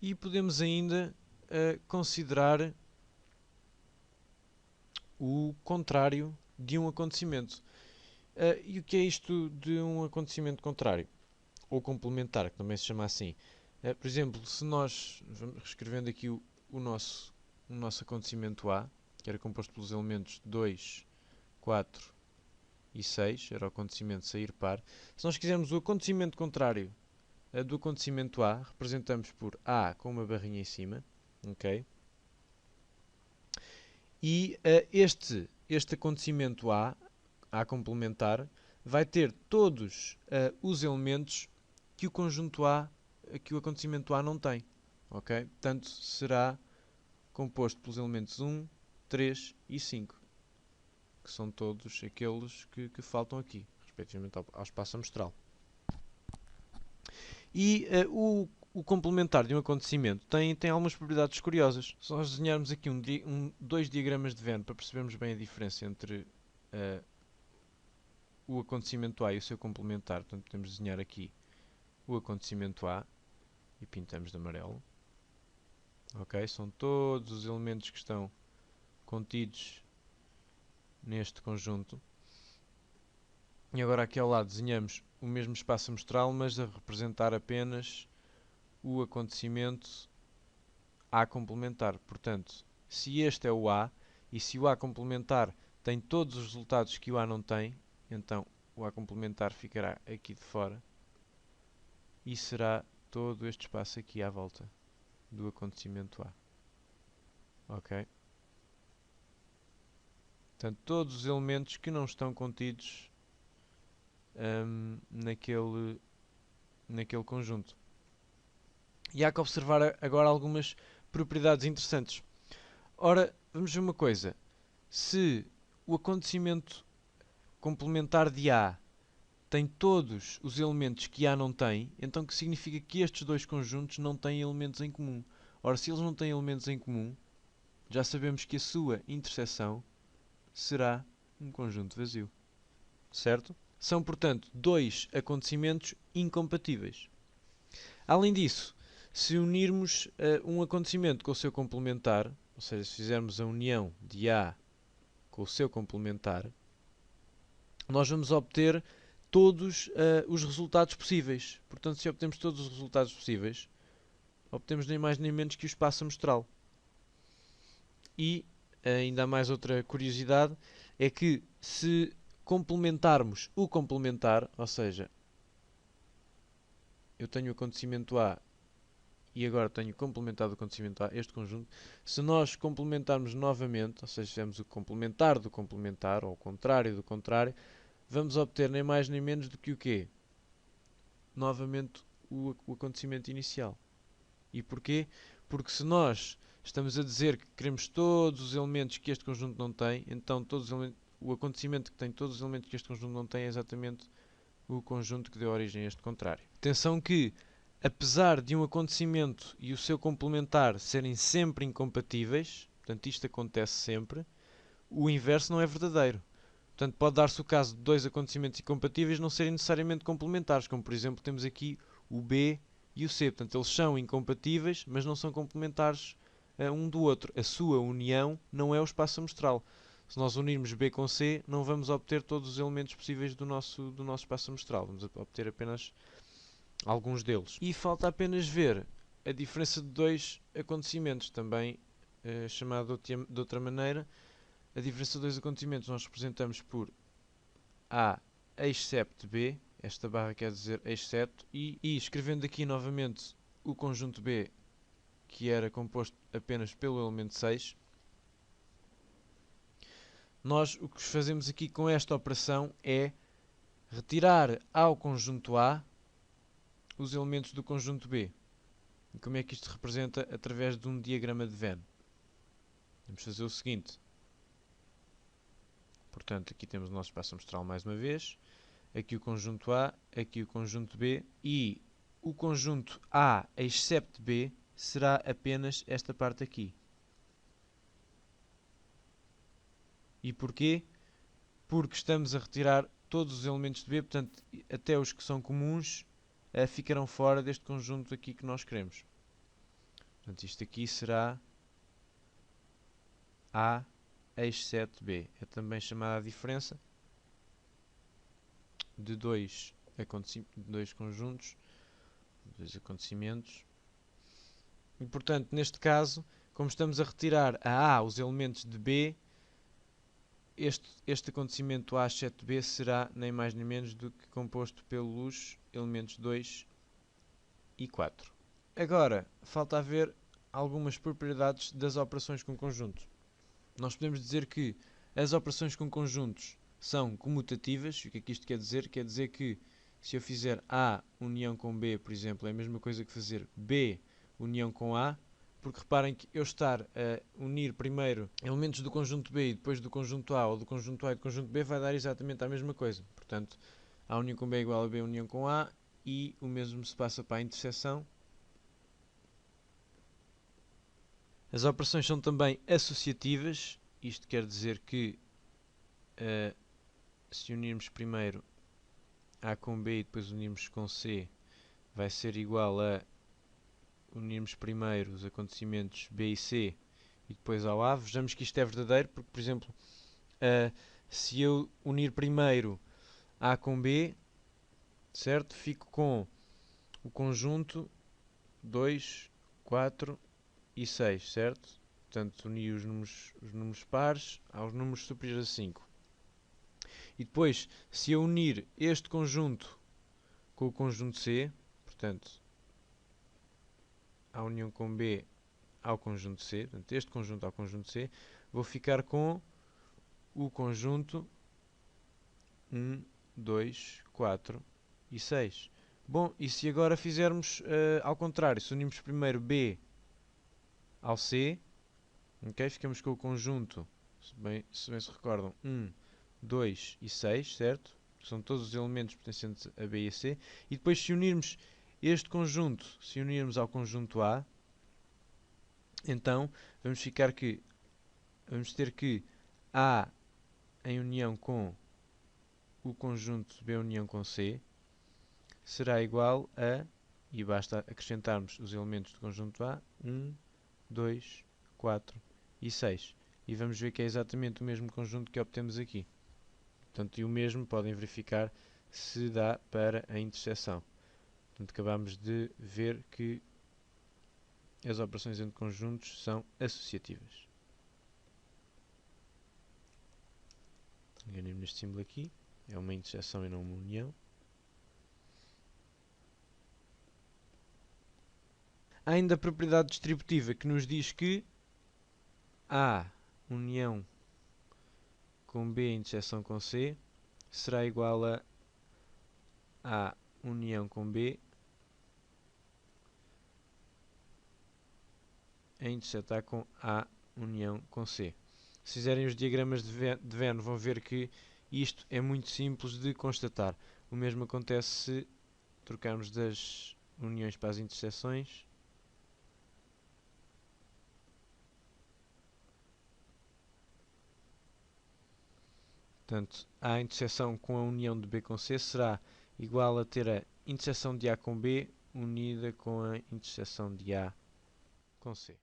E podemos ainda considerar o contrário de um acontecimento. E o que é isto de um acontecimento contrário? Ou complementar, que também se chama assim. Por exemplo, se nós, vamos reescrevendo aqui o nosso acontecimento A, que era composto pelos elementos 2, 4 e 6, era o acontecimento sair par. Se nós quisermos o acontecimento contrário do acontecimento A, representamos por A com uma barrinha em cima, ok? E este acontecimento A complementar, vai ter todos os elementos que o conjunto A, que o acontecimento A não tem, ok? Portanto, será composto pelos elementos 1, 3 e 5, que são todos aqueles que faltam aqui, respectivamente ao espaço amostral. E o complementar de um acontecimento tem algumas propriedades curiosas. Se nós desenharmos aqui dois diagramas de Venn para percebermos bem a diferença entre o acontecimento A e o seu complementar, portanto podemos desenhar aqui o acontecimento A e pintamos de amarelo. Ok? São todos os elementos que estão contidos neste conjunto. E agora aqui ao lado desenhamos o mesmo espaço amostral, mas a representar apenas o acontecimento A complementar. Portanto, se este é o A, e se o A complementar tem todos os resultados que o A não tem, então o A complementar ficará aqui de fora e será todo este espaço aqui à volta do acontecimento A. Ok? Portanto, todos os elementos que não estão contidos naquele conjunto. E há que observar agora algumas propriedades interessantes. Ora, vamos ver uma coisa. Se o acontecimento complementar de A tem todos os elementos que A não tem, então que significa que estes dois conjuntos não têm elementos em comum. Ora, se eles não têm elementos em comum, já sabemos que a sua interseção será um conjunto vazio. Certo? São, portanto, dois acontecimentos incompatíveis. Além disso, se unirmos um acontecimento com o seu complementar, ou seja, se fizermos a união de A com o seu complementar, nós vamos obter todos os resultados possíveis. Portanto, se obtemos todos os resultados possíveis, obtemos nem mais nem menos que o espaço amostral. E ainda há mais outra curiosidade, é que se complementarmos o complementar, ou seja, eu tenho o acontecimento A e agora tenho complementado o acontecimento A, este conjunto, se nós complementarmos novamente, ou seja, fizermos o complementar do complementar, ou o contrário do contrário, vamos obter nem mais nem menos do que o quê? Novamente o acontecimento inicial. E porquê? Porque se nós estamos a dizer que queremos todos os elementos que este conjunto não tem, então o acontecimento que tem todos os elementos que este conjunto não tem é exatamente o conjunto que deu origem a este contrário. Atenção que, apesar de um acontecimento e o seu complementar serem sempre incompatíveis, portanto isto acontece sempre, o inverso não é verdadeiro. Portanto, pode dar-se o caso de dois acontecimentos incompatíveis não serem necessariamente complementares, como por exemplo temos aqui o B e o C. Portanto, eles são incompatíveis, mas não são complementares um do outro. A sua união não é o espaço amostral. Se nós unirmos B com C, não vamos obter todos os elementos possíveis do nosso espaço amostral. Vamos obter apenas alguns deles. E falta apenas ver a diferença de dois acontecimentos, também chamado de outra maneira. A diferença de dois acontecimentos nós representamos por A excepto B, esta barra quer dizer exceto, e escrevendo aqui novamente o conjunto B, que era composto apenas pelo elemento 6, nós o que fazemos aqui com esta operação é retirar ao conjunto A os elementos do conjunto B. E como é que isto se representa? Através de um diagrama de Venn. Vamos fazer o seguinte. Portanto, aqui temos o nosso espaço amostral mais uma vez. Aqui o conjunto A, aqui o conjunto B. E o conjunto A excepto B será apenas esta parte aqui. E porquê? Porque estamos a retirar todos os elementos de B, portanto, até os que são comuns ficarão fora deste conjunto aqui que nós queremos. Portanto, isto aqui será A eixo 7B. É também chamada a diferença de dois conjuntos, dois acontecimentos. E, portanto, neste caso, como estamos a retirar a A os elementos de B, este acontecimento A7B será nem mais nem menos do que composto pelos elementos 2 e 4. Agora, falta ver algumas propriedades das operações com conjunto. Nós podemos dizer que as operações com conjuntos são comutativas. O que é que isto quer dizer? Quer dizer que se eu fizer A união com B, por exemplo, é a mesma coisa que fazer B união com A, porque reparem que eu estar a unir primeiro elementos do conjunto B e depois do conjunto A, ou do conjunto A e do conjunto B, vai dar exatamente a mesma coisa. Portanto, A união com B é igual a B união com A, e o mesmo se passa para a interseção. As operações são também associativas. Isto quer dizer que se unirmos primeiro A com B e depois unirmos com C, vai ser igual a unirmos primeiro os acontecimentos B e C e depois ao A. Vejamos que isto é verdadeiro, porque, por exemplo, se eu unir primeiro A com B, certo? Fico com o conjunto 2, 4 e 6, certo? Portanto, uni os números pares aos números superiores a 5. E depois, se eu unir este conjunto com o conjunto C, portanto, a união com B ao conjunto C, portanto, este conjunto ao conjunto C, vou ficar com o conjunto 1, 2, 4 e 6. Bom, e se agora fizermos ao contrário, se unirmos primeiro B ao C, okay, ficamos com o conjunto, se bem se recordam, 1, 2 e 6, certo? São todos os elementos pertencentes a B e a C. E depois, se unirmos este conjunto, se unirmos ao conjunto A, então vamos ter que A em união com o conjunto B união com C será igual a, e basta acrescentarmos os elementos do conjunto A, 1, 2, 4 e 6. E vamos ver que é exatamente o mesmo conjunto que obtemos aqui. Portanto, e o mesmo podem verificar se dá para a interseção. Portanto, acabamos de ver que as operações entre conjuntos são associativas. Enganei-me neste símbolo aqui. É uma interseção e não uma união. Há ainda a propriedade distributiva que nos diz que A união com B interseção com C será igual a A união com B a intersetar com A união com C. Se fizerem os diagramas de Venn, vão ver que isto é muito simples de constatar. O mesmo acontece se trocarmos das uniões para as interseções. Portanto, a interseção com a união de B com C será igual a ter a interseção de A com B unida com a interseção de A com C.